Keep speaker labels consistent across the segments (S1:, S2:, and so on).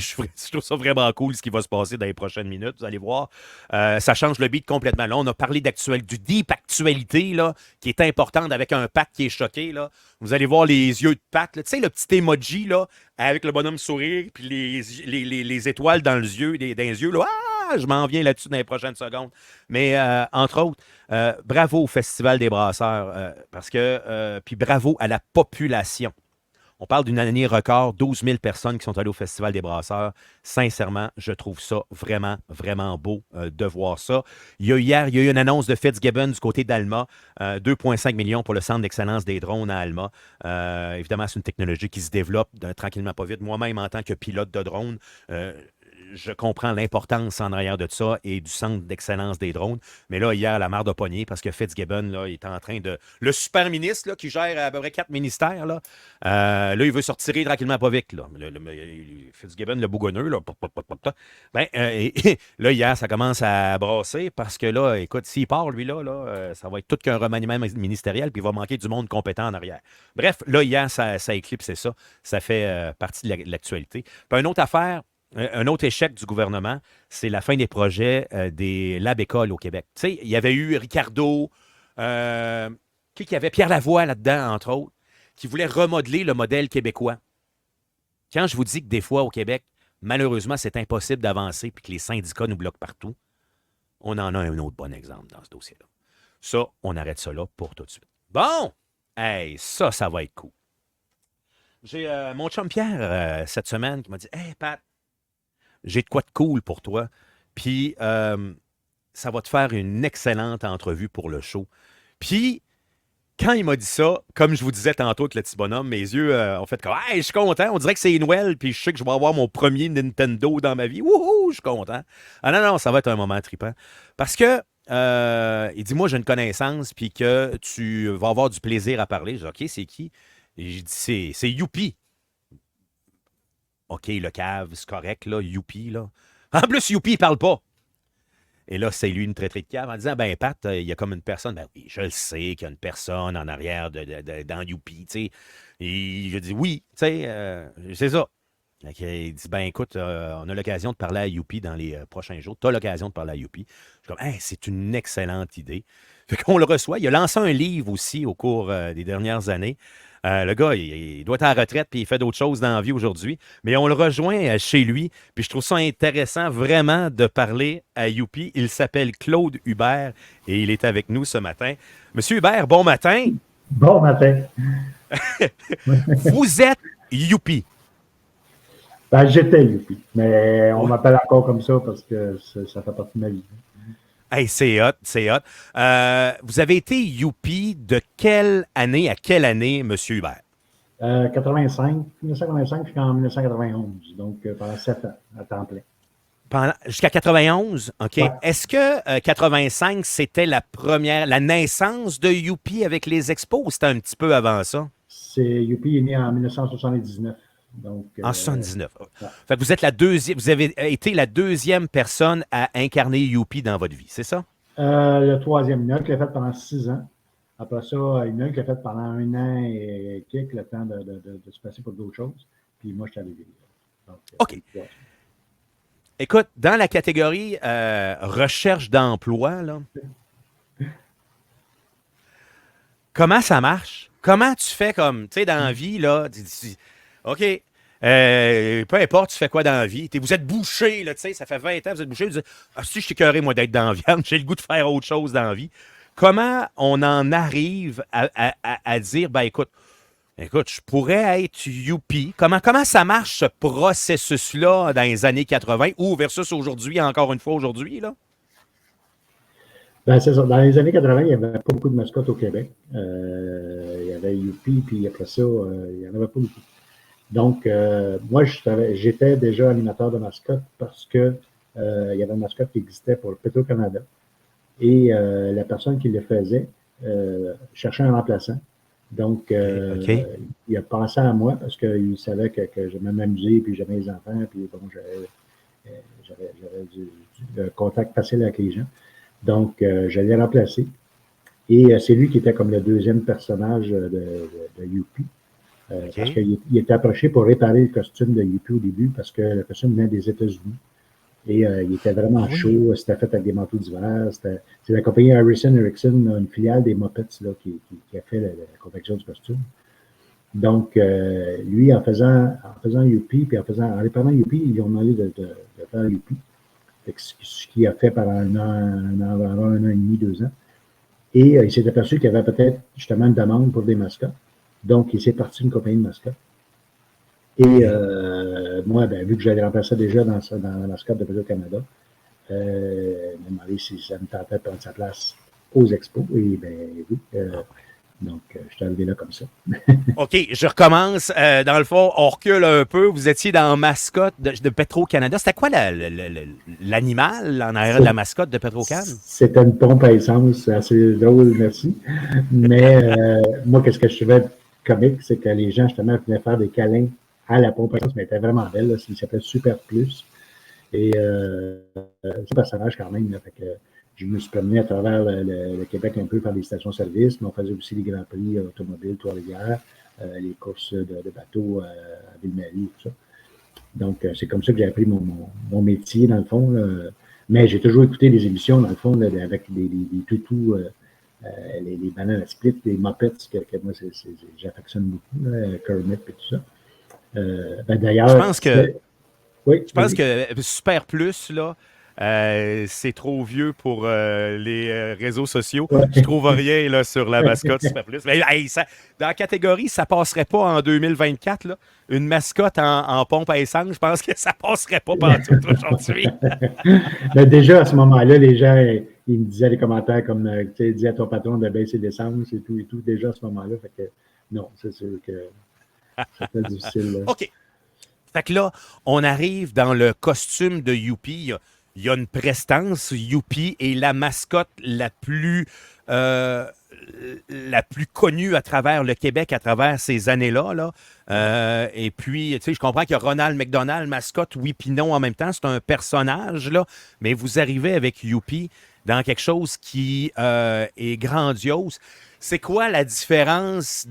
S1: Je trouve ça vraiment cool ce qui va se passer dans les prochaines minutes. Vous allez voir. Ça change le beat complètement. Là, on a parlé du deep actualité, là, qui est importante avec un Pat qui est choqué. Là. Vous allez voir les yeux de Pat. Tu sais, le petit emoji là, avec le bonhomme sourire puis les étoiles dans les yeux, dans les yeux. Là. Ah, je m'en viens là-dessus dans les prochaines secondes. Mais entre autres, bravo au Festival des Brasseurs. Puis bravo à la population. On parle d'une année record, 12 000 personnes qui sont allées au Festival des Brasseurs. Sincèrement, je trouve ça vraiment, vraiment beau de voir ça. Hier, il y a eu une annonce de Fitzgibbon du côté d'Alma, 2,5 millions pour le Centre d'excellence des drones à Alma. Évidemment, c'est une technologie qui se développe tranquillement pas vite. Moi-même, en tant que pilote de drone, je comprends l'importance en arrière de ça et du centre d'excellence des drones. Mais là, hier, la marde a pogné parce que Fitzgibbon, là, il est en train de. Le super ministre, là, qui gère à peu près 4 ministères, là, il veut se retirer tranquillement pas vite. Là. Fitzgibbon, le bougonneux, là. Ben, là, hier, ça commence à brasser parce que là, écoute, s'il part, lui, là, ça va être tout qu'un remaniement ministériel, puis il va manquer du monde compétent en arrière. Bref, là, hier, ça éclipse ça. Ça fait partie de l'actualité. Puis une autre affaire, un autre échec du gouvernement, c'est la fin des projets des labs écoles au Québec. Tu sais, il y avait eu Ricardo, euh, qui avait Pierre Lavoie là-dedans, entre autres, qui voulait remodeler le modèle québécois. Quand je vous dis que des fois au Québec, malheureusement, c'est impossible d'avancer puis que les syndicats nous bloquent partout, on en a un autre bon exemple dans ce dossier-là. Ça, on arrête ça là pour tout de suite. Bon! Hey, ça va être cool. J'ai mon chum Pierre cette semaine qui m'a dit: Hey Pat, j'ai de quoi de cool pour toi. Puis, ça va te faire une excellente entrevue pour le show. Puis, quand il m'a dit ça, comme je vous disais tantôt avec le petit bonhomme, mes yeux ont fait comme: Hey, je suis content. On dirait que c'est Noël, puis je sais que je vais avoir mon premier Nintendo dans ma vie. Wouhou, je suis content. Ah non, non, ça va être un moment trippant. Parce que, il dit: Moi, j'ai une connaissance, puis que tu vas avoir du plaisir à parler. Je dis: OK, c'est qui? Et j'ai dit: C'est Youpi. OK, le cave, c'est correct, là, Youpi, là. En plus, Youpi, il parle pas. Et là, c'est lui une traîtrise de cave en disant: Ben, Pat, il y a comme une personne. Ben oui, je le sais qu'il y a une personne en arrière dans Youpi, tu sais. Et je dis: Oui, tu sais, c'est ça. Fait il dit: Ben, écoute, on a l'occasion de parler à Youpi dans les prochains jours. Tu as l'occasion de parler à Youpi. Je suis comme: Hey, c'est une excellente idée. Fait qu'on le reçoit. Il a lancé un livre aussi au cours des dernières années. Le gars, il doit être à la retraite puis il fait d'autres choses dans la vie aujourd'hui. Mais on le rejoint chez lui. Puis je trouve ça intéressant vraiment de parler à Youpi. Il s'appelle Claude Hubert et il est avec nous ce matin. Monsieur Hubert, bon matin.
S2: Bon matin.
S1: Vous êtes Youpi.
S2: Ben, j'étais Youpi, mais on
S1: Ouais.
S2: m'appelle encore comme ça parce que ça fait partie de ma vie.
S1: Hey, c'est hot, c'est hot. Vous avez été Youpi de quelle année à quelle année, Monsieur Hubert?
S2: 85, 1985 jusqu'en 1991, donc pendant 7 ans à temps plein.
S1: Jusqu'à 91, OK.
S2: Ouais,
S1: Est-ce que 85, c'était la naissance de Youpi avec les expos ou c'était un petit peu avant ça?
S2: Youpi est né en 1979, donc
S1: En 79.
S2: ouais.
S1: Fait que vous avez été la deuxième personne à incarner Youpi dans votre vie, c'est ça?
S2: Le troisième, il y en a un qui l'a fait pendant 6 ans. Après ça, il y en a un qui l'a fait pendant 1 an et quelques, le temps de se passer pour d'autres choses. Puis moi, je suis arrivé. Donc, c'est
S1: OK.
S2: le troisième.
S1: Écoute, dans la catégorie recherche d'emploi, là, comment ça marche? Comment tu fais comme, tu sais, dans la vie, là, OK, peu importe, tu fais quoi dans la vie. Vous êtes bouché, là, tu sais, ça fait 20 ans, vous êtes bouché, vous dites: Ah, si, je suis écœuré, moi, d'être dans la viande, j'ai le goût de faire autre chose dans la vie. Comment on en arrive à dire: Ben, écoute, je pourrais être youpi. Comment ça marche, ce processus-là, dans les années 80 ou versus aujourd'hui, encore une fois aujourd'hui, là?
S2: Ben, c'est ça. Dans les années 80, il n'y avait pas beaucoup de mascottes au Québec. Il y avait Youpi, puis après ça, il n'y en avait pas beaucoup. Donc, moi, j'étais déjà animateur de mascotte parce que il y avait une mascotte qui existait pour le Petro-Canada. Et la personne qui le faisait cherchait un remplaçant. Donc,
S1: OK.
S2: il a pensé à moi parce qu'il savait que j'aimais m'amuser, puis j'aimais les enfants, puis bon, j'avais du contact facile avec les gens. Donc, je l'ai remplacé. Et c'est lui qui était comme le deuxième personnage de Youpi. Parce qu'il était approché pour réparer le costume de Youpi au début, parce que le costume venait des États-Unis. Et il était vraiment chaud, c'était fait avec des manteaux d'hiver. C'est la compagnie Harrison Erickson, une filiale des Muppets, là, qui a fait la confection du costume. Donc, lui, en faisant Youpi, puis en réparant Youpi, ils lui ont demandé de faire Youpi. Ce qu'il a fait pendant un an et demi, 2 ans. Et il s'est aperçu qu'il y avait peut-être justement une demande pour des mascottes. Donc, il s'est parti d'une compagnie de mascottes. Et moi, vu que j'allais remplacer déjà dans la mascotte de Petro-Canada, il m'a demandé si ça me tentait de prendre sa place aux expos. Et oui. Donc, je suis arrivé là comme ça.
S1: OK, je recommence. Dans le fond, on recule un peu. Vous étiez dans la mascotte de Petro-Canada. C'était quoi l'animal en arrière de la mascotte de Petro-Can?
S2: C'était une pompe à essence. Assez drôle, merci. Mais moi, qu'est-ce que je trouvais comique, c'est que les gens, justement, venaient faire des câlins à la pompe à essence, mais elle était vraiment belle. Là, il s'appelle Super Plus. Et c'est un personnage quand même. Là, fait que je me suis promené à travers le Québec un peu par les stations-service, mais on faisait aussi les Grands Prix automobiles, Trois-Rivières, les courses de bateaux à Ville-Marie, tout ça. Donc, c'est comme ça que j'ai appris mon métier, dans le fond. Là. Mais j'ai toujours écouté des émissions, dans le fond, là, avec des toutous, les bananes à split, les Muppets, que moi, j'affectionne beaucoup, là, Kermit et tout ça. D'ailleurs...
S1: Je pense que...
S2: Oui,
S1: je pense que Super Plus, là, c'est trop vieux pour les réseaux sociaux.
S2: Ouais.
S1: Je trouve rien là, sur la mascotte Super Plus. Mais, dans la catégorie, ça passerait pas en 2024. Là. Une mascotte en pompe à essence, je pense que ça passerait pas partout aujourd'hui.
S2: Mais déjà, à ce moment-là, les gens, ils me disaient des commentaires comme, tu sais, dis à ton patron de baisser l'essence et tout. Déjà, à ce moment-là, fait que non, c'est sûr que c'était difficile. Là.
S1: OK. Fait que là, on arrive dans le costume de Youpi. Il y a une prestance. Youpi est la mascotte la plus connue à travers le Québec, à travers ces années-là. Là. Et puis, tu sais, je comprends qu'il y a Ronald McDonald, mascotte, oui puis non en même temps. C'est un personnage, là. Mais vous arrivez avec Youpi dans quelque chose qui est grandiose. C'est quoi la différence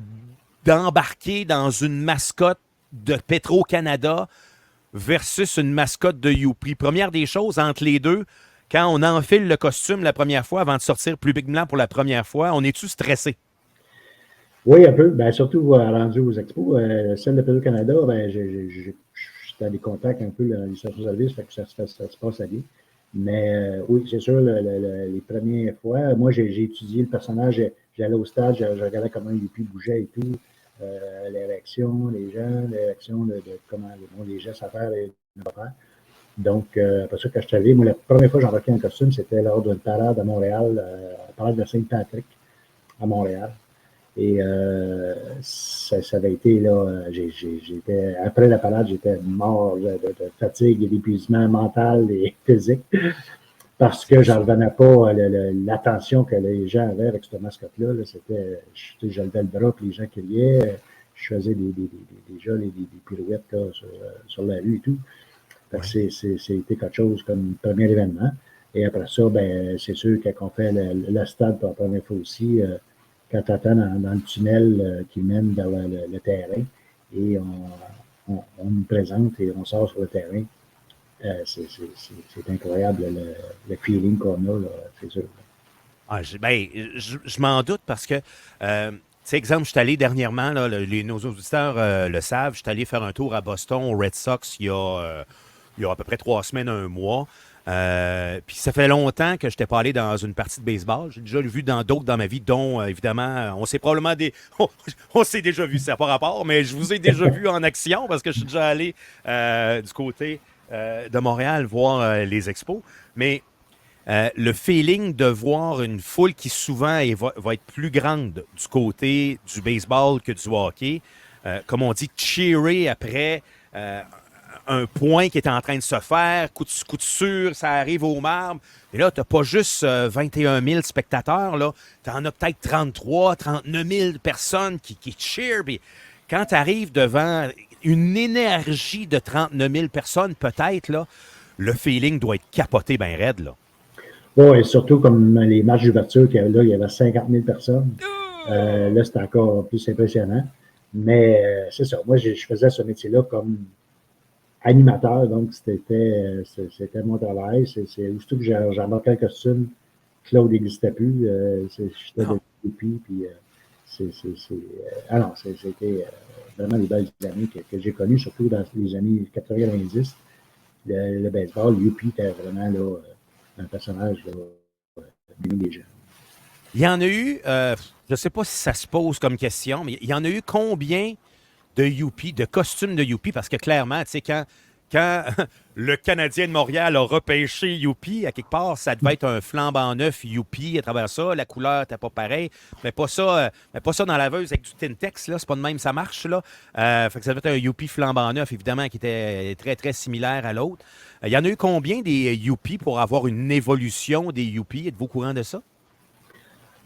S1: d'embarquer dans une mascotte de Petro-Canada versus une mascotte de Youpi? Première des choses, entre les deux, quand on enfile le costume la première fois, avant de sortir publiquement pour la première fois, on est-tu stressé?
S2: Oui, un peu. Surtout rendu aux expos. Celle de Petro-Canada, j'étais à des contacts un peu, les stations-service, fait que ça se passe à bien. Mais oui, c'est sûr, les premières fois, moi, j'ai étudié le personnage, j'allais au stade, je regardais comment Youpi bougeait et tout. Les réactions, les gens, les réactions de comment les gestes à faire et à faire. Donc, après ça, quand je suis arrivé, moi, la première fois que j'ai embarqué un costume, c'était lors d'une parade à Montréal, la parade de Saint-Patrick à Montréal. Et ça avait été, là, après la parade, j'étais mort de fatigue et d'épuisement mental et physique parce que j'en revenais pas l'attention que les gens avaient avec cette mascotte-là. Là, c'était, je levais le bras, puis les gens criaient. Je faisais déjà des pirouettes là, sur la rue et tout. C'était quelque chose comme premier événement. Et après ça, c'est sûr quand on fait le stade pour la première fois aussi, quand tu attends dans le tunnel qui mène vers le terrain, et on nous présente et on sort sur le terrain. C'est incroyable le feeling qu'on a, là, c'est sûr.
S1: Je m'en doute parce que, tu sais, exemple, je suis allé dernièrement, là, nos auditeurs le savent, je suis allé faire un tour à Boston, au Red Sox, il y a à peu près 3 semaines, 1 mois. Puis ça fait longtemps que je n'étais pas allé dans une partie de baseball. J'ai déjà vu dans d'autres dans ma vie, dont, évidemment, on s'est probablement on s'est déjà vu, ça n'a pas rapport, mais je vous ai déjà vu en action parce que je suis déjà allé du côté de Montréal voir les expos. Mais le feeling de voir une foule qui souvent va être plus grande du côté du baseball que du hockey, comme on dit, cheerer après un point qui est en train de se faire, coup de sûr, ça arrive au marbre. Et là, tu n'as pas juste 21 000 spectateurs, là. Tu en as peut-être 33, 39 000 personnes qui cheer. Puis quand tu arrives devant une énergie de 39 000 personnes, peut-être, là, le feeling doit être capoté bien raide, là.
S2: Oui, et surtout comme les matchs d'ouverture, là, il y avait 50 000 personnes. Là, c'était encore plus impressionnant. Mais c'est ça. Moi, je faisais ce métier-là comme animateur, donc c'était mon travail. Aussitôt que j'ai embarqué le costume, Claude n'existait plus. J'étais de puis ah non, c'était vraiment des belles années que j'ai connues, surtout dans les années 90. Le baseball, Youpi était vraiment là, un personnage là, des gens.
S1: Il y en a eu, je ne sais pas si ça se pose comme question, mais il y en a eu combien de Youpi, de costumes de Youpi? Parce que clairement, tu sais, quand le Canadien de Montréal a repêché Youpi, à quelque part, ça devait être un flambant neuf Youpi à travers ça. La couleur n'était pas pareille. Mais pas ça dans la laveuse avec du Tintex, là. C'est pas de même, ça marche, là. Fait que ça devait être un Youpi flambant neuf, évidemment, qui était très, très similaire à l'autre. Il y en a eu combien des Youpi pour avoir une évolution des Youpi? Êtes-vous au courant de ça?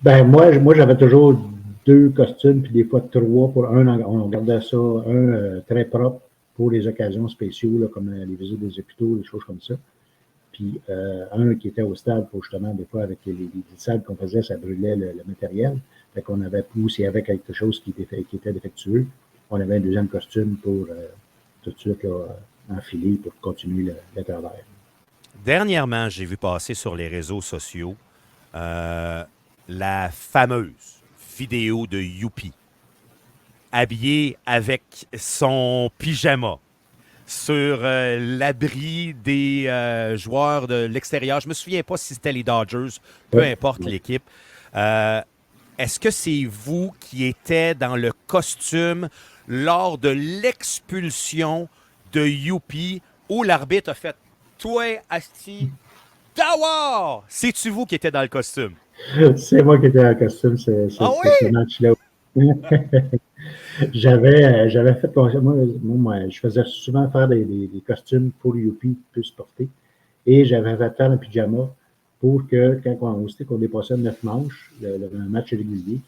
S2: Ben, moi j'avais toujours 2 costumes, puis des fois 3 pour un. On gardait ça, un très propre pour les occasions spéciaux, là, comme les visites des hôpitaux, des choses comme ça. Puis un qui était au stade pour justement, des fois, avec les salles qu'on faisait, ça brûlait le matériel. Fait qu'on avait, ou s'il y avait quelque chose qui était défectueux, on avait un deuxième costume pour tout de suite là, enfiler pour continuer le travail.
S1: Dernièrement, j'ai vu passer sur les réseaux sociaux la fameuse vidéo de Youpi habillé avec son pyjama sur l'abri des joueurs de l'extérieur. Je ne me souviens pas si c'était les Dodgers, peu importe l'équipe. Est-ce que c'est vous qui étiez dans le costume lors de l'expulsion de Youpi où l'arbitre a fait « Toi, Asti, Dawar! » C'est-tu vous qui étiez dans le costume?
S2: C'est moi qui étais en costume, ce match-là. J'avais fait moi, je faisais souvent faire des costumes pour Youpi puisse porter. Et j'avais fait faire un pyjama pour que, quand on dépassait 9 manches, un match régulier,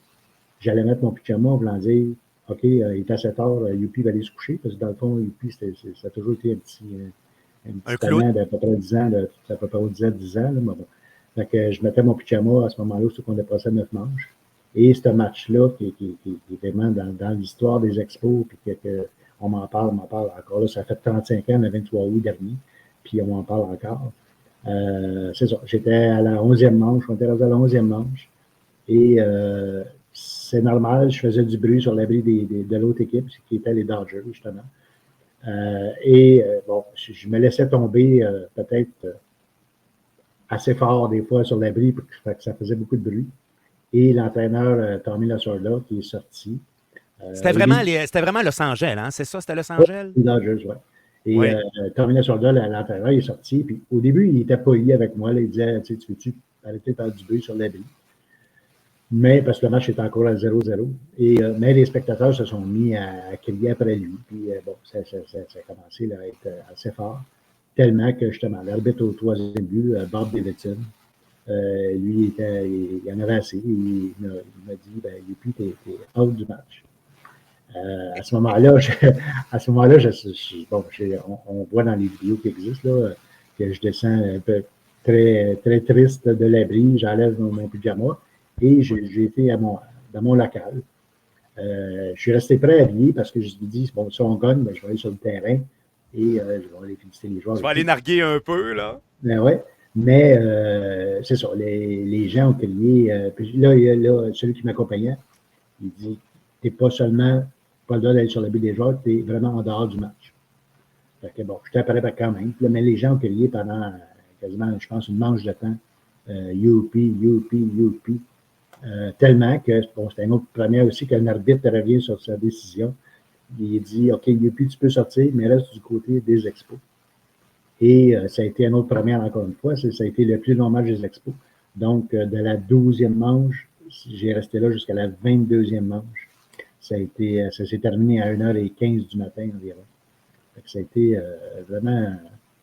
S2: j'allais mettre mon pyjama en voulant dire OK, il est à 7 heures, Youpi va aller se coucher, parce que dans le fond, Youpi, ça a toujours été un petit talent d'à peu près 10 ans, à peu près 10 ans. Là, bon. Fait que je mettais mon pyjama à ce moment-là, surtout qu'on dépassait 9 manches. Et ce match-là, qui est vraiment dans l'histoire des expos, puis on m'en parle encore. Là, ça fait 35 ans, le 23 août dernier, puis on m'en parle encore. C'est ça, j'étais à la 11e manche, on était rendu à la 11e manche. Et c'est normal, je faisais du bruit sur l'abri de l'autre équipe, qui était les Dodgers, justement. Bon, je me laissais tomber peut-être assez fort des fois sur l'abri, pour que ça faisait beaucoup de bruit. Et l'entraîneur Tommy Lasorda qui est sorti.
S1: C'était vraiment Los Angeles, hein? C'est ça, c'était Los Angeles?
S2: Oui, Dodgers, oui. Et Tommy Lasorda, l'entraîneur, il est sorti. Puis au début, il était poli avec moi. Là, il disait, tu veux-tu arrêter de faire du bruit sur l'abri? Mais parce que le match était encore à 0-0. Mais les spectateurs se sont mis à crier après lui. Puis bon, ça a commencé là, à être assez fort. Tellement que justement, l'arbitre au 3e but, Bob Davidson, lui, il en avait assez. Il m'a dit, Youpi, t'es out du match. À ce moment-là, on voit dans les vidéos qui existent là, que je descends un peu très, très triste de l'abri, j'enlève mon pyjama et j'ai été dans mon local. Je suis resté prêt à habiller parce que je me dis, bon, si on gagne, je vais aller sur le terrain et je vais aller féliciter les joueurs.
S1: Tu vas aller narguer un peu, là?
S2: Ben ouais. Mais c'est ça, les gens ont crié. Puis là, celui qui m'accompagnait, il dit t'es pas le droit d'aller sur le but des joueurs, t'es vraiment en dehors du match. Fait que bon, j'étais prêt quand même. Mais les gens ont crié pendant quasiment, je pense, une manche de temps. Youpi, Youpi, Youpi. Tellement que bon, c'était une autre première aussi qu'un arbitre revient sur sa décision. Il dit OK, Youpi, tu peux sortir, mais reste du côté des expos. Et ça a été une autre première, encore une fois. Ça a été le plus long match des expos. Donc, de la 12e manche, j'ai resté là jusqu'à la 22e manche. Ça s'est terminé à 1h15 du matin environ. Fait que ça a été vraiment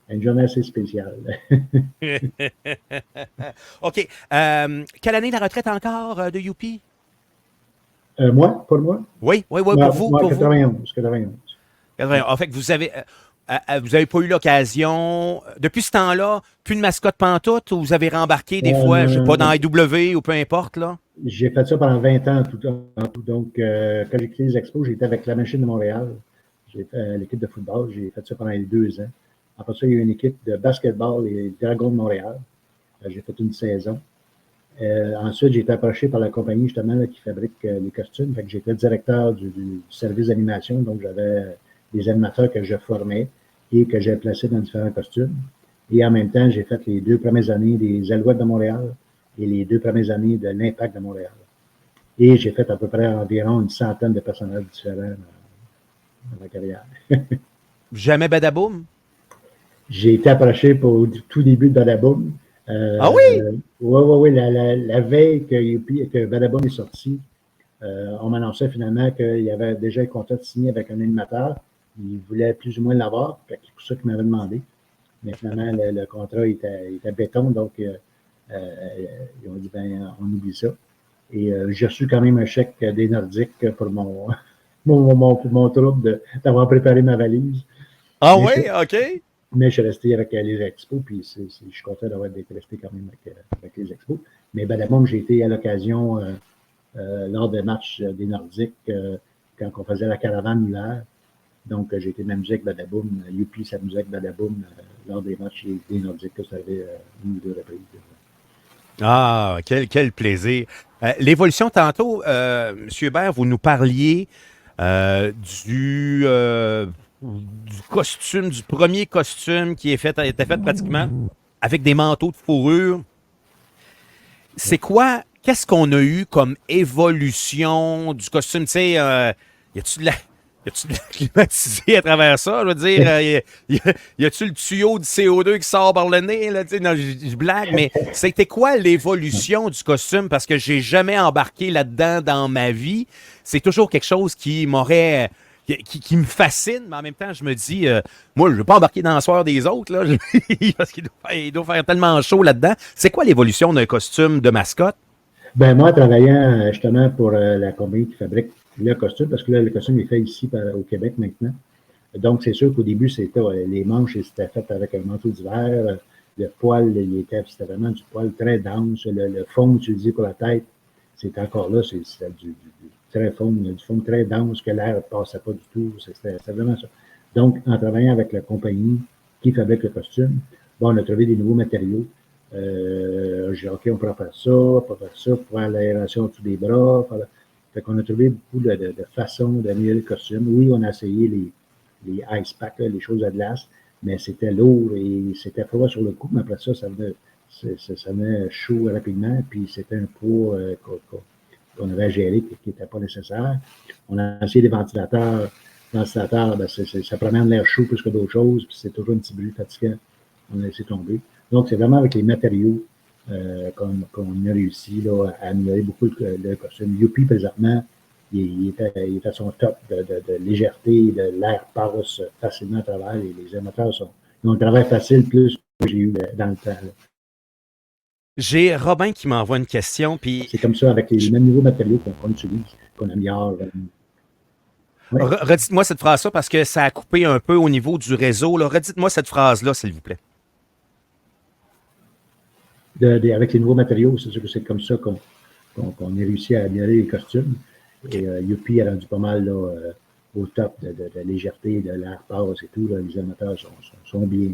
S2: une journée assez spéciale.
S1: OK. Quelle année de retraite encore de Youpi?
S2: Moi? Pour moi?
S1: Oui, pour vous.
S2: Moi,
S1: pour
S2: 91.
S1: vous. En fait, vous avez... vous n'avez pas eu l'occasion, depuis ce temps-là, plus de mascotte pantoute, ou vous avez rembarqué des fois, je sais pas, dans IW ou peu importe, là?
S2: J'ai fait ça pendant 20 ans en tout. Donc, quand j'ai quitté les expos, j'étais avec la machine de Montréal. J'ai fait l'équipe de football. J'ai fait ça pendant les 2 ans. Après ça, il y a eu une équipe de basketball, les Dragons de Montréal. J'ai fait une saison. Ensuite, j'ai été approché par la compagnie justement là, qui fabrique les costumes. Fait que j'étais directeur du service d'animation. Donc, j'avais des animateurs que je formais et que j'ai placés dans différents costumes. Et en même temps, j'ai fait les 2 premières années des Alouettes de Montréal et les 2 premières années de l'Impact de Montréal. Et j'ai fait à peu près environ une centaine de personnages différents dans ma carrière.
S1: Jamais Badaboum?
S2: J'ai été approché pour tout début de Badaboom.
S1: Ah oui?
S2: Oui. La veille que Badaboom est sorti, on m'annonçait finalement qu'il y avait déjà un contrat signé avec un animateur. Il voulait plus ou moins l'avoir. C'est pour ça qu'il m'avait demandé. Mais finalement, le contrat était béton. Donc, ils ont dit, ben, on oublie ça. Et j'ai reçu quand même un chèque des Nordiques pour mon trouble d'avoir préparé ma valise.
S1: Ah
S2: Mais
S1: oui? OK.
S2: Mais je suis resté avec les expos, puis je suis content d'avoir été resté quand même avec les expos. Mais Badaboum, j'ai été à l'occasion lors des matchs des Nordiques, quand on faisait la caravane l'hiver. Donc, j'ai été m'amuser avec Badaboum. Youpi s'amusait avec Badaboum lors des matchs des Nordiques. Ça avait une ou deux reprises.
S1: Ah, quel plaisir. L'évolution, tantôt, M. Hébert, vous nous parliez euh, du, euh, du costume, du premier costume qui était fait pratiquement avec des manteaux de fourrure. Qu'est-ce qu'on a eu comme évolution du costume? Tu sais, y a-tu de la, y a-tu de la climatisée à travers ça? Je veux dire, y a-tu le tuyau du CO2 qui sort par le nez? Là? Tu sais, non, je blague, mais c'était quoi l'évolution du costume? Parce que j'ai jamais embarqué là-dedans dans ma vie. C'est toujours quelque chose qui m'aurait. Qui me fascine, mais en même temps, je me dis, moi, je ne veux pas embarquer dans le soir des autres, là, parce il doit faire tellement chaud là-dedans. C'est quoi l'évolution d'un costume de mascotte?
S2: Ben moi, travaillant justement pour la compagnie qui fabrique le costume, parce que là, le costume est fait ici au Québec maintenant. Donc, c'est sûr qu'au début, c'était les manches, c'était fait avec un manteau d'hiver. Le poil, c'était vraiment du poil très dense. Le fond utilisé pour la tête, c'est encore là, c'était du très fond, du fond très dense que l'air ne passait pas du tout. C'était vraiment ça. Donc, en travaillant avec la compagnie qui fabrique le costume, bon, on a trouvé des nouveaux matériaux. J'ai dit, OK, on pourra faire ça, pour faire l'aération au-dessus des bras. Fait qu'on a trouvé beaucoup de façons d'améliorer le costume. Oui, on a essayé les ice packs, les choses à glace, mais c'était lourd et c'était froid sur le coup. Mais après ça, ça venait chaud rapidement, puis c'était un poids qu'on avait à gérer qui n'était pas nécessaire. On a essayé des ventilateurs. Ventilateur, ben ça promène l'air chaud plus que d'autres choses, puis c'est toujours un petit bruit fatigant. On a laissé tomber. Donc, c'est vraiment avec les matériaux qu'on a réussi là, à améliorer beaucoup le costume. Youpi, présentement, il est à son top de légèreté, de l'air passe facilement à travers. Les amateurs ils ont un travail facile plus que j'ai eu dans le temps. Là.
S1: J'ai Robin qui m'envoie une question, puis
S2: C'est comme ça avec les mêmes nouveaux matériaux qu'on utilise, qu'on améliore. Oui.
S1: Redites-moi cette phrase-là parce que ça a coupé un peu au niveau du réseau. Là. Redites-moi cette phrase-là, s'il vous plaît.
S2: Avec les nouveaux matériaux, c'est sûr que c'est comme ça qu'on a réussi à améliorer les costumes.
S1: Okay.
S2: Et Youpi a rendu pas mal là, au top de légèreté, de l'air passe et tout. Là, les amateurs sont bien.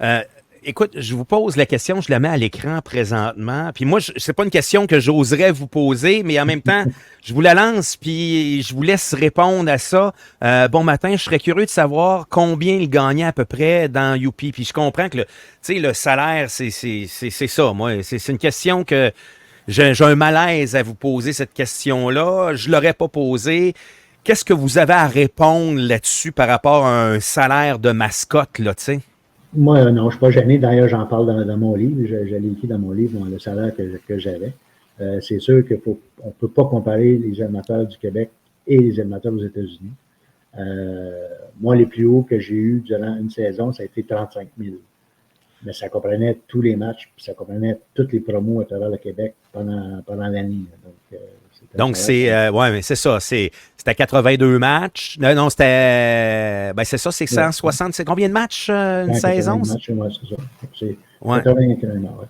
S2: Là.
S1: Écoute, je vous pose la question, je la mets à l'écran présentement. Puis moi, c'est pas une question que j'oserais vous poser, mais en même temps, je vous la lance, puis je vous laisse répondre à ça. Bon matin, je serais curieux de savoir combien il gagnait à peu près dans Youpi. Puis je comprends que le salaire, c'est ça. Moi, c'est une question que j'ai un malaise à vous poser cette question-là. Je l'aurais pas posée. Qu'est-ce que vous avez à répondre là-dessus par rapport à un salaire de mascotte, là, tu sais?
S2: Moi, non, je ne suis pas gêné. D'ailleurs, j'en parle dans mon livre. Je l'ai écrit dans mon livre, le salaire que j'avais. C'est sûr qu'on ne peut pas comparer les animateurs du Québec et les animateurs aux États-Unis. Moi, les plus hauts que j'ai eus durant une saison, ça a été 35 000. Mais ça comprenait tous les matchs, puis ça comprenait toutes les promos à travers le Québec pendant l'année. Donc,
S1: Donc, mais c'est ça. C'était 82 matchs. Non, c'était. Ben, c'est ça, c'est 160. C'est combien de matchs une saison?
S2: 80 matchs, ouais, c'est ça. C'est
S1: 80
S2: ouais.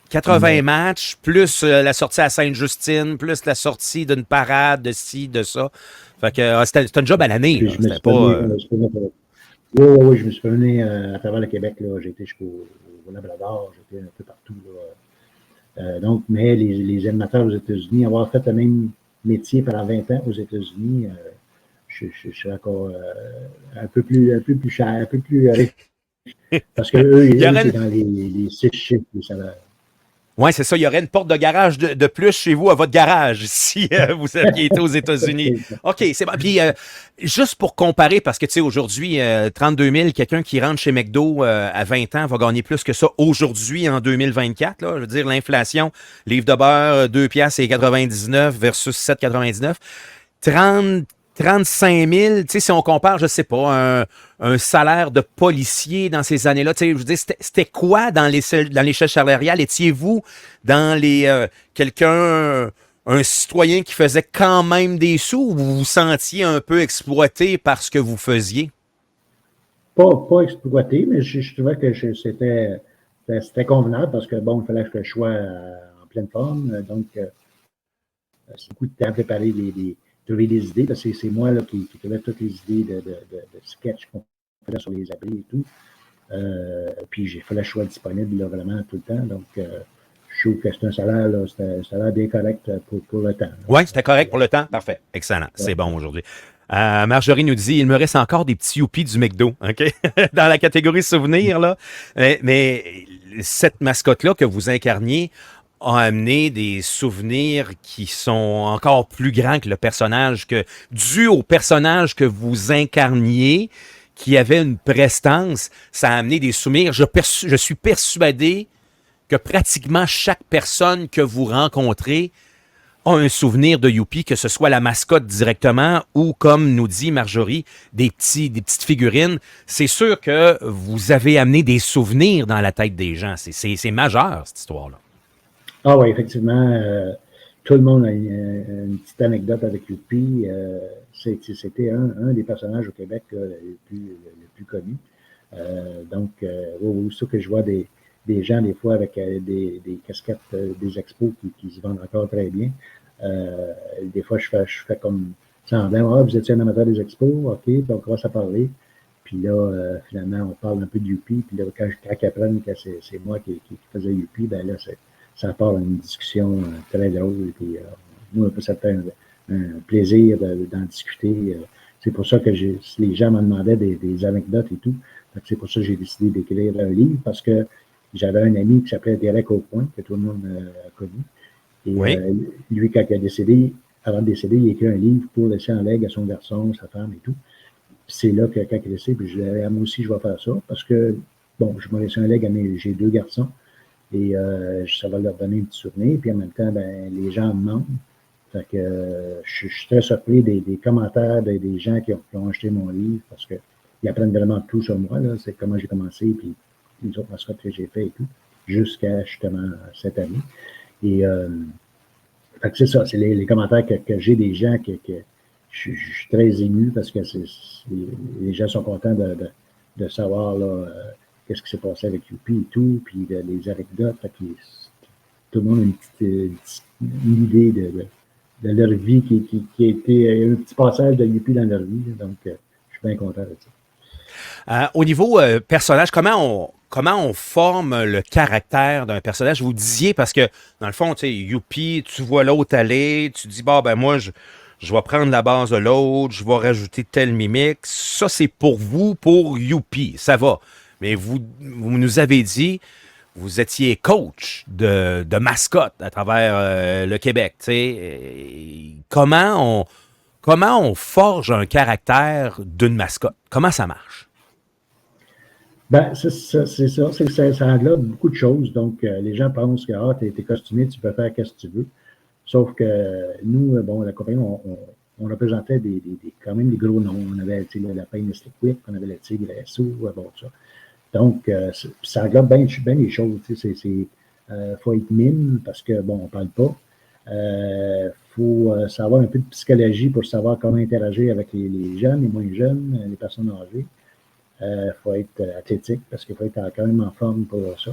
S1: 80 matchs, plus la sortie à Sainte-Justine, plus la sortie d'une parade, de ci, de ça. Fait que c'était un job à l'année.
S2: Puis je me suis oui, je me suis promené à travers le Québec. J'ai été jusqu'au Labrador, j'étais un peu partout. Donc, mais les animateurs aux États-Unis, avoir fait le même métier pendant 20 ans aux États-Unis, je suis encore un peu plus cher, un peu plus riche. Parce que eux c'est dans les 6 chiffres, les salaires.
S1: Oui, c'est ça. Il y aurait une porte de garage de plus chez vous à votre garage si vous aviez été aux États-Unis. OK, c'est bon. Puis, juste pour comparer, parce que, tu sais, aujourd'hui, 32 000, quelqu'un qui rentre chez McDo à 20 ans va gagner plus que ça aujourd'hui, en 2024. Là. Je veux dire, l'inflation, livre de beurre, 2,99 $ versus 7,99 $. 35 000, tu sais, si on compare, je sais pas, un salaire de policier dans ces années-là, tu sais, je veux dire, c'était quoi dans l'échelle salariale? Étiez-vous dans un citoyen qui faisait quand même des sous ou vous vous sentiez un peu exploité par ce que vous faisiez?
S2: Pas exploité, mais je trouvais que c'était convenable parce que, bon, il fallait que je sois en pleine forme. Donc, c'est beaucoup de temps à préparer trouver des idées, parce que c'est moi là, qui trouvais toutes les idées de sketch qu'on faisait sur les abris et tout. Puis j'ai fait le choix disponible là, vraiment tout le temps. Donc, je trouve que c'est un salaire bien correct pour le temps.
S1: Oui, c'était correct pour le temps. Parfait. Excellent. Ouais. C'est bon aujourd'hui. Marjorie nous dit, il me reste encore des petits youpies du McDo, OK? Dans la catégorie souvenirs, là. Mais cette mascotte-là que vous incarniez a amené des souvenirs qui sont encore plus grands que le personnage, dû au personnage que vous incarniez, qui avait une prestance, ça a amené des souvenirs. Je suis persuadé que pratiquement chaque personne que vous rencontrez a un souvenir de Youpi, que ce soit la mascotte directement ou, comme nous dit Marjorie, des petites figurines. C'est sûr que vous avez amené des souvenirs dans la tête des gens. C'est majeur, cette histoire-là.
S2: Ah oui, effectivement, tout le monde a une petite anecdote avec Youpi. C'était un des personnages au Québec les plus connus. Donc, surtout que je vois des gens, des fois, avec des casquettes des expos qui se vendent encore très bien. Des fois, je fais comme semblant, vous étiez un amateur des expos, OK, puis on commence à parler. Puis là, finalement, on parle un peu de Youpi. Puis là, quand ils apprennent que c'est moi qui faisais Youpi, ben là, ça part une discussion très drôle. Puis, nous, ça fait un plaisir d'en discuter. C'est pour ça que les gens m'en demandaient des anecdotes et tout. C'est pour ça que j'ai décidé d'écrire un livre, parce que j'avais un ami qui s'appelait Derek Aucoin, que tout le monde a connu. Et oui. Lui, quand il a décédé, avant de décéder, il a écrit un livre pour laisser en legs à son garçon, sa femme et tout. C'est là que quand il est décédé, puis je disais, moi aussi, je vais faire ça, parce que, bon, je vais laisser un leg j'ai 2 garçons. Et ça va leur donner un petit souvenir. Puis en même temps, ben, les gens me demandent. Fait que je suis très surpris des commentaires des gens qui ont acheté mon livre, parce qu'ils apprennent vraiment tout sur moi. Là. C'est comment j'ai commencé, puis les autres mascottes que j'ai fait et tout, jusqu'à justement cette année. Et fait que c'est ça, c'est les commentaires que j'ai des gens que je suis très ému, parce que les gens sont contents de savoir là, qu'est-ce qui s'est passé avec Youpi et tout, puis les anecdotes. Tout le monde a une idée de leur vie qui a été un petit passage de Youpi dans leur vie. Donc, je suis bien content de ça.
S1: Au niveau personnage, comment on forme le caractère d'un personnage? Vous disiez, parce que, dans le fond, tu sais, Youpi, tu vois l'autre aller, tu dis, ben moi, je vais prendre la base de l'autre, je vais rajouter telle mimique. Ça, c'est pour vous, pour Youpi, ça va. Mais vous nous avez dit, vous étiez coach de mascotte à travers le Québec. Comment on forge un caractère d'une mascotte? Comment ça marche?
S2: Ben, c'est ça. C'est que ça englobe beaucoup de choses. Donc, les gens pensent que tu es costumé, tu peux faire ce que tu veux. Sauf que nous, bon, la compagnie, on représentait quand même des gros noms. On avait le lapin de Slickwick, on avait le tigre SO, bon, ça. Donc, ça englobe bien les choses. Il faut être mime, parce que, bon, on ne parle pas. faut savoir un peu de psychologie pour savoir comment interagir avec les jeunes, les moins jeunes, les personnes âgées. Il faut être athlétique parce qu'il faut être quand même en forme pour ça.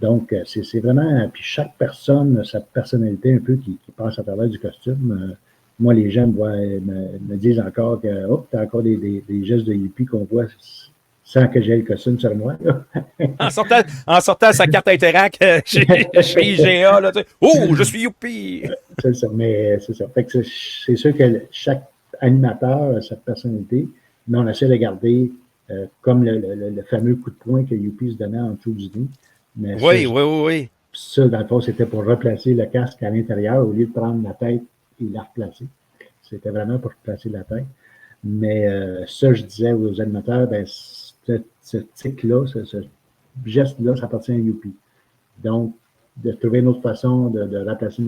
S2: Donc, c'est vraiment... Puis chaque personne a sa personnalité un peu qui passe à travers du costume. Moi, les gens me disent encore que tu as encore des gestes de hippie qu'on voit sans que j'aie le costume sur moi.
S1: En sortant sa carte Interac chez IGA, là, oh, je suis youpi!
S2: C'est ça, mais c'est ça. Fait que c'est sûr que chaque animateur a sa personnalité, mais on essaie de garder comme le fameux coup de poing que Youpi se donnait en dessous du nez. Mais
S1: oui.
S2: Ça, dans le fond, c'était pour replacer le casque à l'intérieur au lieu de prendre la tête et la replacer. C'était vraiment pour replacer la tête. Mais ça, je disais aux animateurs, ben, ce tic-là, ce geste-là, ça appartient à Youpi. Donc, de trouver une autre façon de replacer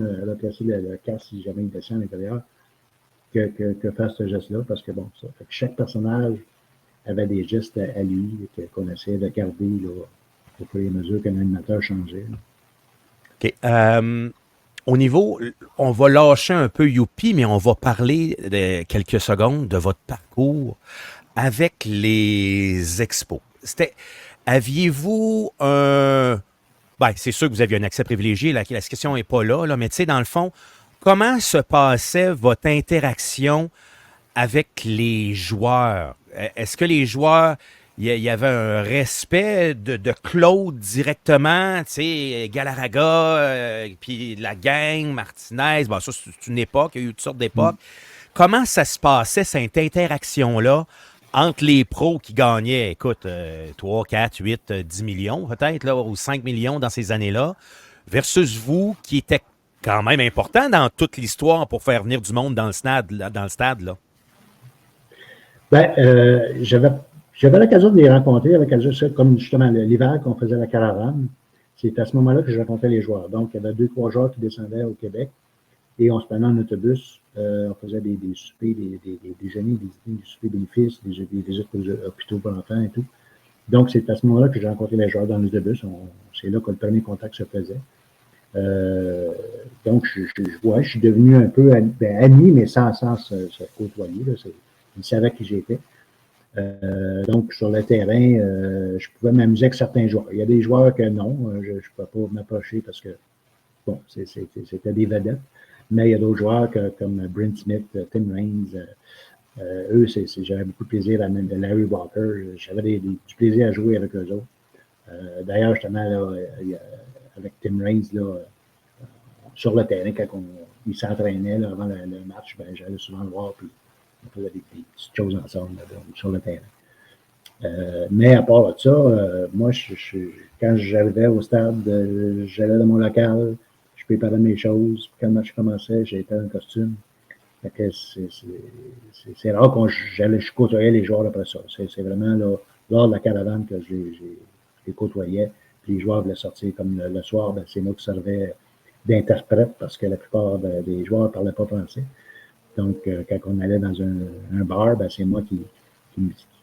S2: le casque si jamais il descend à l'intérieur que faire ce geste-là, parce que bon, ça fait que chaque personnage avait des gestes à lui qu'on essayait de garder là, au fur et à mesure qu'un animateur changeait.
S1: OK. Au niveau, on va lâcher un peu Youpi, mais on va parler de quelques secondes de votre parcours avec les expos. Aviez-vous un... Ben, c'est sûr que vous aviez un accès privilégié, la question n'est pas là, mais tu sais, dans le fond, comment se passait votre interaction avec les joueurs? Est-ce que les joueurs, il y avait un respect de Claude directement, tu sais, Galarraga, puis la gang, Martinez, bon, ça c'est une époque, il y a eu toutes sortes d'époques. Comment ça se passait, cette interaction-là, entre les pros qui gagnaient, écoute, 3, 4, 8, 10 millions peut-être, là, ou 5 millions dans ces années-là, versus vous qui était quand même important dans toute l'histoire pour faire venir du monde dans le stade là?
S2: Ben, j'avais l'occasion de les rencontrer avec comme justement l'hiver qu'on faisait la caravane. C'est à ce moment-là que je rencontrais les joueurs. Donc, il y avait 2-3 joueurs qui descendaient au Québec et on se prenait en autobus. On faisait des soupers, des déjeuners, des soupers bénéfices, des visites aux hôpitaux pour enfants et tout. Donc, c'est à ce moment-là que j'ai rencontré les joueurs dans l'autobus. C'est là que le premier contact se faisait. Donc, je suis devenu un peu ami, mais sans se côtoyer. Là, ils savaient qui j'étais. Donc, sur le terrain, je pouvais m'amuser avec certains joueurs. Il y a des joueurs que non, je ne pouvais pas m'approcher parce que, bon, c'était des vedettes. Mais il y a d'autres joueurs comme Brent Smith, Tim Raines. Eux, j'avais beaucoup de plaisir à Larry Walker. J'avais du plaisir à jouer avec eux autres. D'ailleurs, justement, là, avec Tim Raines, là, sur le terrain, quand il s'entraînait avant le match, ben, j'allais souvent le voir, puis on faisait des petites choses ensemble là, sur le terrain. Mais à part de ça, moi, quand j'arrivais au stade, j'allais dans mon local, je préparais mes choses. Quand le match commençait, j'étais en costume. C'est rare je côtoyais les joueurs après ça. C'est vraiment là, lors de la caravane que je les côtoyais. Puis les joueurs voulaient sortir comme le soir, ben, c'est moi qui servais d'interprète parce que la plupart des joueurs ne parlaient pas français. Donc, quand on allait dans un bar, ben, c'est moi qui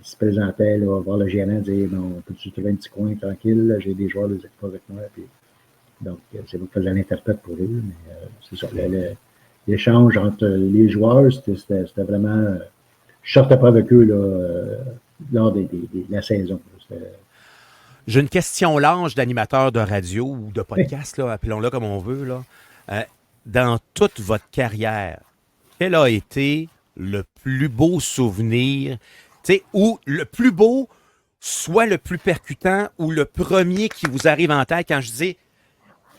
S2: se présentait là, voir le gérant dire bon, peux-tu trouver un petit coin tranquille, là, j'ai des joueurs des expos avec moi. Puis, donc, c'est moi qui faisais l'interprète pour eux. Mais c'est ça. L'échange entre les joueurs, c'était vraiment. Je sortais pas avec eux là, lors de la saison.
S1: J'ai une question large d'animateur de radio ou de podcast, là, appelons-le comme on veut. Là. Dans toute votre carrière, quel a été le plus beau souvenir, ou le plus beau, soit le plus percutant, ou le premier qui vous arrive en tête quand je dis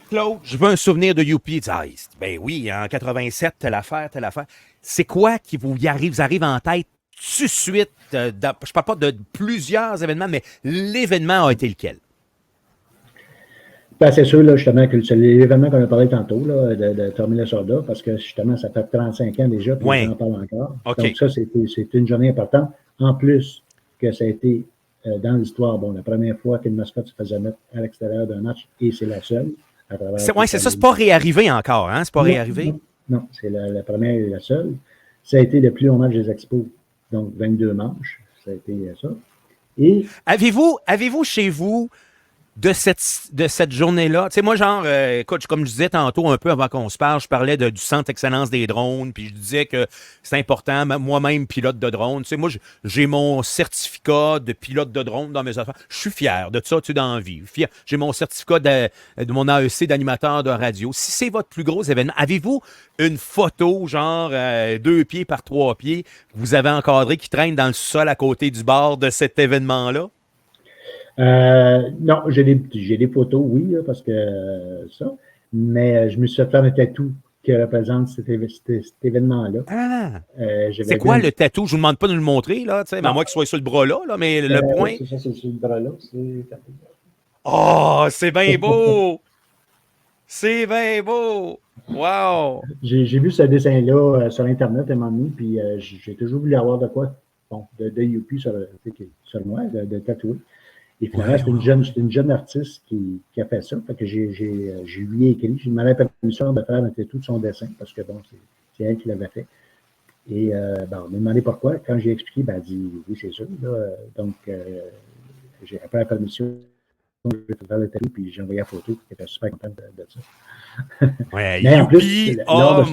S1: Claude, je veux un souvenir de Youpi. Ben oui, en 87, telle affaire. C'est quoi qui vous arrive en tête tout de suite? Je parle pas de plusieurs événements, mais l'événement a été lequel?
S2: Ben, c'est sûr, là, justement, que c'est l'événement qu'on a parlé tantôt, là, de Terminal Sorda, parce que justement, ça fait 35 ans déjà, puis on en parle encore.
S1: Okay.
S2: Donc, ça, c'est une journée importante. En plus que ça a été dans l'histoire, bon, la première fois qu'une mascotte se faisait mettre à l'extérieur d'un match, et c'est la seule.
S1: Oui, c'est ça, c'est pas réarrivé encore, hein? C'est pas réarrivé?
S2: Non, c'est la première et la seule. Ça a été le plus long match des Expos, donc 22 manches, ça a été ça.
S1: Et avez-vous chez vous de cette journée-là. Tu sais, moi, genre, écoute, comme je disais tantôt, un peu avant qu'on se parle, je parlais du Centre Excellence des drones, puis je disais que c'est important, moi-même, pilote de drone. Tu sais, moi, j'ai mon certificat de pilote de drone dans mes affaires. Je suis fier de ça, tu sais, dans la vie. Fier. J'ai mon certificat de mon AEC d'animateur de radio. Si c'est votre plus gros événement, avez-vous une photo, genre 2 pieds par 3 pieds, que vous avez encadré qui traîne dans le sol à côté du bar de cet événement-là?
S2: Non, j'ai des photos, oui, là, parce que ça, mais je me suis fait faire un tatou qui représente cet événement-là.
S1: Ah! C'est
S2: J'avais
S1: quoi
S2: bien.
S1: le tatou? Je vous demande pas de nous le montrer, là, tu sais, mais à
S2: Non,
S1: moins qu'il soit sur le bras-là, là, mais le point.
S2: c'est ça, c'est sur le bras-là.
S1: Oh, c'est bien beau! C'est bien beau! Wow!
S2: J'ai vu ce dessin-là sur Internet à un moment donné, puis j'ai toujours voulu avoir de quoi, bon, de Youpi sur moi, de tatouer. Et finalement,
S1: Ouais, ouais, ouais.
S2: c'était une jeune artiste qui a fait ça. Fait que j'ai lui ai écrit, j'ai demandé la permission de faire un tatou de son dessin, parce que bon, c'est elle qui l'avait fait. Et ben, on m'a demandé pourquoi. Quand j'ai expliqué, ben, elle a dit oui, c'est sûr. Là. Donc, j'ai appris la permission, je vais faire le tatou, puis j'ai envoyé la photo, puis elle était super contente de ça.
S1: Ouais,
S2: Mais en plus,
S1: youpi!
S2: lors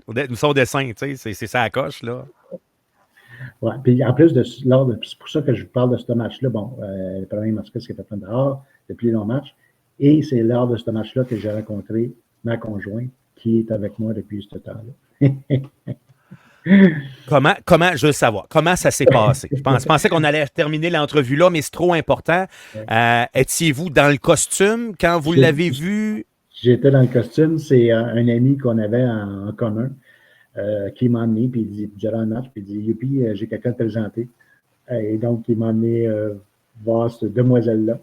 S1: Oh,
S2: de ce,
S1: son dessin, tu sais, c'est ça à coche, là.
S2: ouais, puis en plus, c'est pour ça que je vous parle de ce match-là. Bon, le premier match, qui a fait plein dehors, le plus long match. Et c'est lors de ce match-là que j'ai rencontré ma conjointe qui est avec moi depuis ce temps-là.
S1: Je veux savoir, comment ça s'est passé? Je pensais qu'on allait terminer l'entrevue là, mais c'est trop important. Étiez-vous dans le costume quand vous l'avez vu?
S2: J'étais dans le costume. C'est un ami qu'on avait en commun qui m'a emmené, puis il dit, durant un match, puis il dit, Youpi, j'ai quelqu'un à te présenter. Et donc, il m'a emmené voir cette demoiselle-là.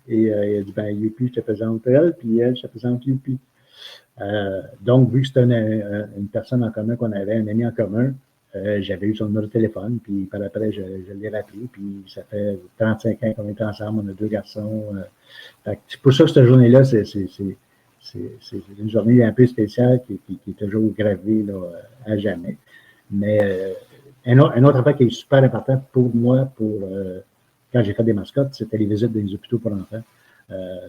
S2: Et il a dit, ben, Youpi, je te présente elle, puis elle, je te présente Youpi. Donc, vu que c'était une personne en commun qu'on avait, un ami en commun, j'avais eu son numéro de téléphone, puis par après, je l'ai rappelé, puis ça fait 35 ans qu'on est ensemble, on a 2 garçons. C'est pour ça que cette journée-là, c'est une journée un peu spéciale qui est toujours gravée là, à jamais. Mais un autre affaire qui est super important pour moi, quand j'ai fait des mascottes, c'était les visites des hôpitaux pour enfants.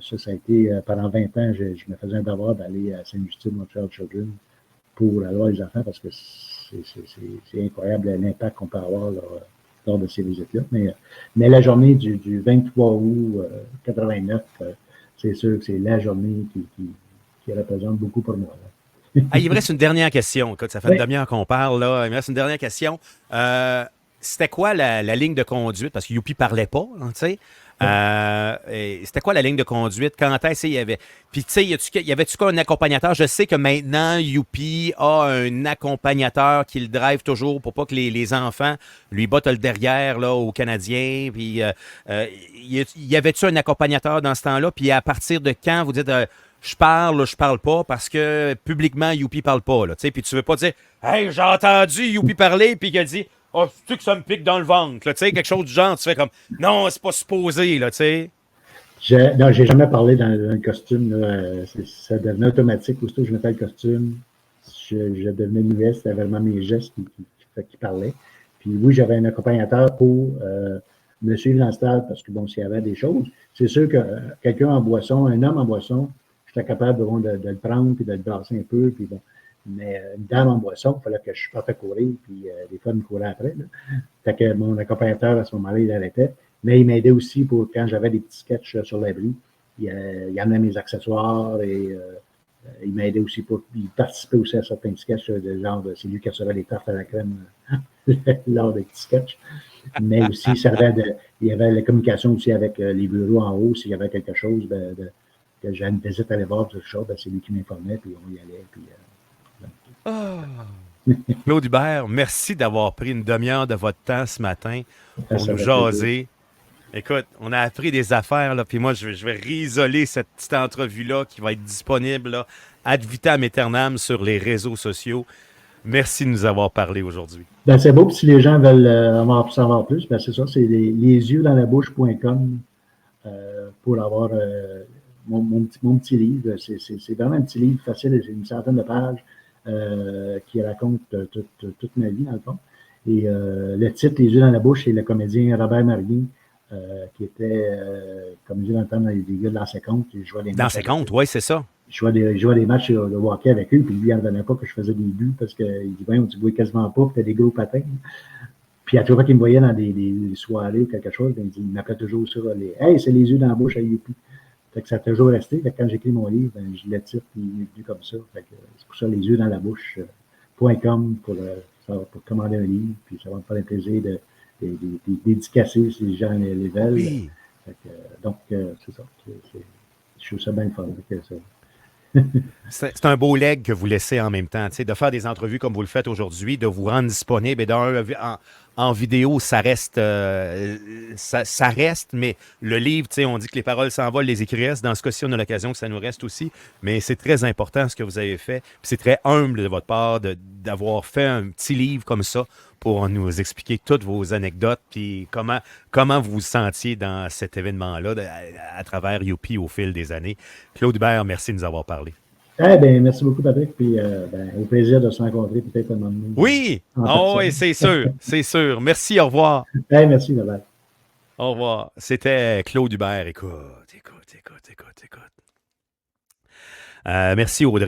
S2: Ça a été, pendant 20 ans, je me faisais un devoir d'aller à Sainte-Justine, Montreal Children, pour aller voir les enfants, parce que c'est incroyable l'impact qu'on peut avoir là, lors de ces visites-là. Mais la journée du 23 août 89, c'est sûr que c'est la journée qui représente beaucoup pour moi.
S1: Ah, il me reste une dernière question. Écoute, ça fait une
S2: Oui.
S1: demi-heure qu'on parle, là. Il me reste une dernière question. C'était quoi la ligne de conduite? Parce que Youpi parlait pas, hein, tu sais. C'était quoi la ligne de conduite? Quand est-ce qu'il y avait? Puis, tu sais, y avait-tu quoi un accompagnateur? Je sais que maintenant, Youpi a un accompagnateur qui le drive toujours pour pas que les enfants lui bottent le derrière là, aux Canadiens. Puis, y avait-tu un accompagnateur dans ce temps-là? Puis, à partir de quand vous dites je parle, je parle pas parce que publiquement, Youpi parle pas. Là, puis tu veux pas dire hey, j'ai entendu Youpi parler, puis qu'il a dit oh, c'est-tu que ça me pique dans le ventre? Là, quelque chose du genre, tu fais comme non, c'est pas supposé, là, tu sais.
S2: Non, j'ai jamais parlé dans le costume. Là. Ça devenait automatique. Aussitôt que je mettais le costume, je devenais muet. C'était vraiment mes gestes qui parlaient. Puis oui, j'avais un accompagnateur pour me suivre dans le stade parce que bon, s'il y avait des choses, c'est sûr que quelqu'un en boisson, un homme en boisson, j'étais capable de le prendre puis de le brasser un peu. Puis bon. Mais une dame en boisson, il fallait que je parte à courir, puis des fois, il me courait après. Là. Fait que mon accompagnateur, à ce moment-là, il arrêtait. Mais il m'aidait aussi pour quand j'avais des petits sketchs sur l'abri. Il amenait mes accessoires et il m'aidait aussi il participait aussi à certains sketchs de genre, c'est lui qui assurait les tartes à la crème lors des petits sketchs. Mais aussi, il y avait la communication aussi avec les bureaux en haut, s'il y avait quelque chose que j'avais une visite à aller voir, quelque chose, c'est lui qui m'informait, puis on y allait. Puis,
S1: Claude Hubert, merci d'avoir pris une demi-heure de votre temps ce matin pour
S2: ça
S1: nous
S2: fait plaisir.
S1: jaser. Écoute, on a appris des affaires, là, puis moi, je vais réisoler cette petite entrevue-là qui va être disponible là, ad vitam aeternam sur les réseaux sociaux. Merci de nous avoir parlé aujourd'hui.
S2: Ben, c'est beau, puis si les gens veulent en savoir plus, ben, c'est ça, c'est lesyeuxdanslabouche.com pour avoir mon petit livre. C'est vraiment un petit livre facile, c'est une centaine de pages qui raconte toute ma vie, dans le fond. Et le titre, Les yeux dans la bouche, c'est le comédien Robert Marguin qui était, comme je dis dans le temps, des gars de l'ancien compte. Je jouais des
S1: Dans
S2: matchs
S1: ses
S2: avec
S1: comptes,
S2: eux.
S1: oui, c'est ça.
S2: Je jouais des matchs de hockey avec eux, puis lui, il n'en revenait pas que je faisais des buts parce qu'il dit, ben, tu jouais quasiment pas, puis t'as des gros patins. Puis à chaque fois qu'il me voyait dans des soirées ou quelque chose, ben, il m'appelait toujours sur les Hey, c'est les yeux dans la bouche à Youpi. Fait que ça a toujours resté. Fait que quand j'écris mon livre, ben, je le titre, puis il est venu comme ça. Fait que c'est pour ça, les yeux dans la bouche.com pour commander un livre, puis ça va me faire un plaisir de dédicacer si les gens les veulent.
S1: Oui.
S2: Fait que, donc, c'est ça. Je trouve ça bien fun.
S1: C'est un beau leg que vous laissez en même temps, de faire des entrevues comme vous le faites aujourd'hui, de vous rendre disponible. Et en vidéo, ça reste, ça reste, mais le livre, on dit que les paroles s'envolent, les écrits restent. Dans ce cas-ci, on a l'occasion que ça nous reste aussi. Mais c'est très important ce que vous avez fait. Puis c'est très humble de votre part d'avoir fait un petit livre comme ça pour nous expliquer toutes vos anecdotes puis comment vous vous sentiez dans cet événement-là à travers Youpi au fil des années. Claude Hubert, merci de nous avoir parlé.
S2: Eh bien, merci beaucoup, Patrick. Puis, au plaisir de se rencontrer peut-être un moment donné.
S1: Oui! Oh, oui, c'est sûr, c'est sûr. Merci, au revoir.
S2: Merci, bye-bye.
S1: Au revoir. C'était Claude Hubert. Écoute. Merci, Audrey.